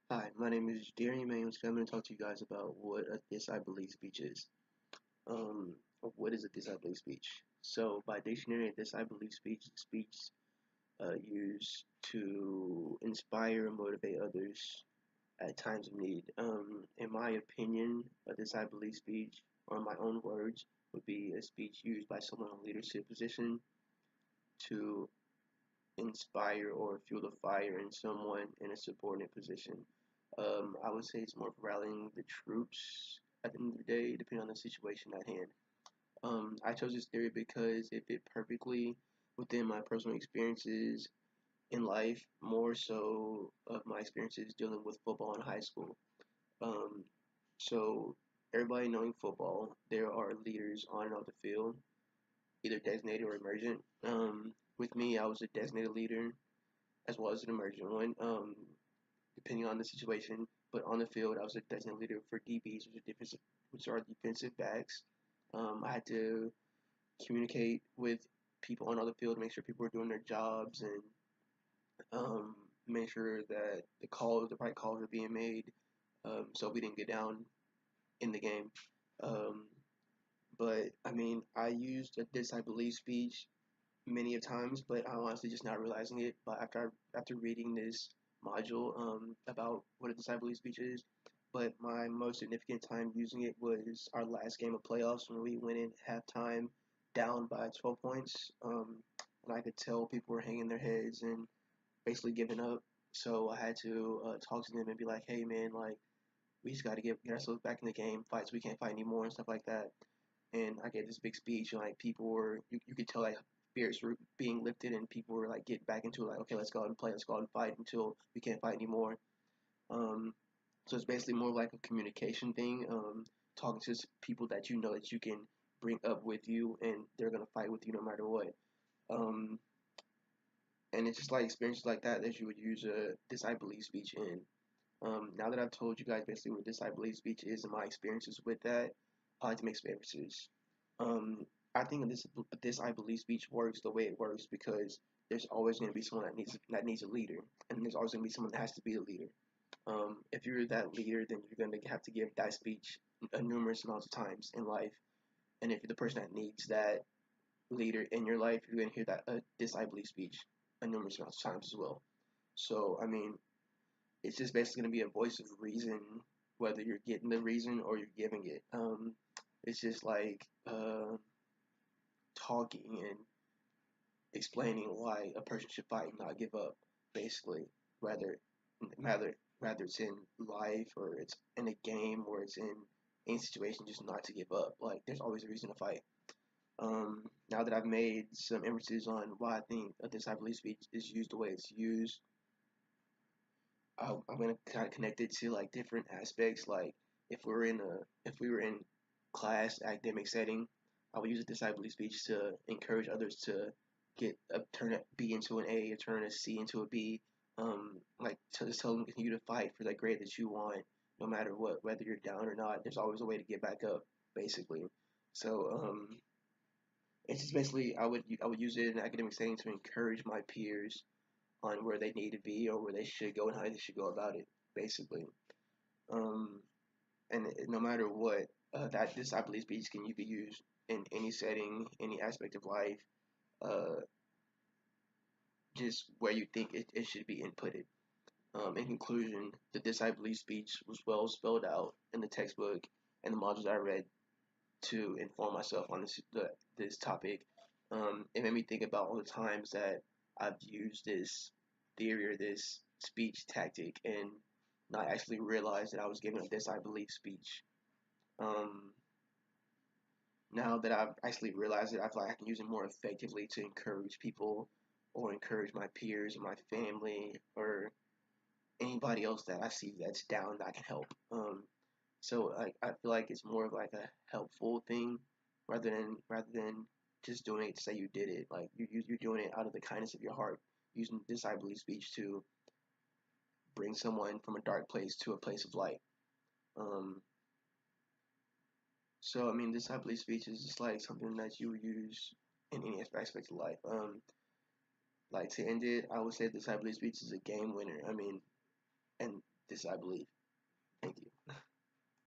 Hi, my name is Jerry Emanuel. I'm going to talk to you guys about what a This I Believe speech is. What is a This I Believe speech? So, by dictionary, a This I Believe speech used to inspire and motivate others at times of need. In my opinion, a This I Believe speech, or in my own words, would be a speech used by someone in a leadership position to inspire or fuel the fire in someone in a subordinate position. I would say it's more of rallying the troops at the end of the day, depending on the situation at hand. I chose this theory because it fit perfectly within my personal experiences in life, more so of my experiences dealing with football in high school. Um, so, everybody knowing football, there are leaders on and off the field, either designated or emergent. With me, I was a designated leader as well as an emergent one, depending on the situation. But on the field, I was a designated leader for DBs, which are defensive backs. I had to communicate with people on the field to make sure people were doing their jobs and make sure that the right calls were being made, so we didn't get down in the game. Um, but I mean, I used this I believe speech many of times, but I'm honestly just not realizing it. But after reading this module about what a disciple speech is, but my most significant time using it was our last game of playoffs when we went in halftime down by 12 points, and I could tell people were hanging their heads and basically giving up. So I had to talk to them and be like, "Hey man, like we just got to get ourselves back in the game. Fights we can't fight anymore and stuff like that." And I gave this big speech, and like people were, you could tell like spirits were being lifted, and people were like getting back into it, like, okay, let's go out and play, let's go out and fight until we can't fight anymore. Um, so it's basically more like a communication thing, talking to people that you know that you can bring up with you, and they're gonna fight with you no matter what. Um, and it's just like experiences like that you would use this I believe speech in. Now that I've told you guys basically what this I believe speech is and my experiences with that, I like to make some emphasis. I think this I believe speech works the way it works because there's always going to be someone that needs a leader, and there's always going to be someone that has to be a leader. If you're that leader, then you're going to have to give that speech a numerous amounts of times in life, and if you're the person that needs that leader in your life, you're going to hear that this I believe speech a numerous amounts of times as well. So I mean, it's just basically going to be a voice of reason, whether you're getting the reason or you're giving it. It's just like talking and explaining why a person should fight and not give up, basically. Whether rather it's in life or it's in a game or it's in any situation, just not to give up. Like there's always a reason to fight. Now that I've made some emphasis on why I think this I believe speech is used the way it's used, I'm gonna kind of connect it to like different aspects. Like if we were in class academic setting, I would use a disciple speech to encourage others to turn a B into an A or turn a C into a B. Like to just tell them continue to fight for that grade that you want, no matter what, whether you're down or not. There's always a way to get back up, basically. So it's just basically I would use it in an academic setting to encourage my peers on where they need to be or where they should go and how they should go about it, basically. Um, and no matter what, that this I believe speech can be used in any setting, any aspect of life, uh, just where you think it should be inputted. In conclusion, the this I believe speech was well spelled out in the textbook and the modules I read to inform myself on this topic. It made me think about all the times that I've used this theory or this speech tactic and not actually realize that I was giving a this I believe speech. Um, Now that I've actually realized it, I feel like I can use it more effectively to encourage people or encourage my peers or my family or anybody else that I see that's down that I can help. So I feel like it's more of like a helpful thing rather than just doing it to say you did it. Like you're doing it out of the kindness of your heart, using this I believe speech to bring someone from a dark place to a place of light. Um, so I mean, this I believe speech is just like something that you would use in any aspect of life. Like to end it, I would say this I believe speech is a game winner. I mean, and practice, I believe.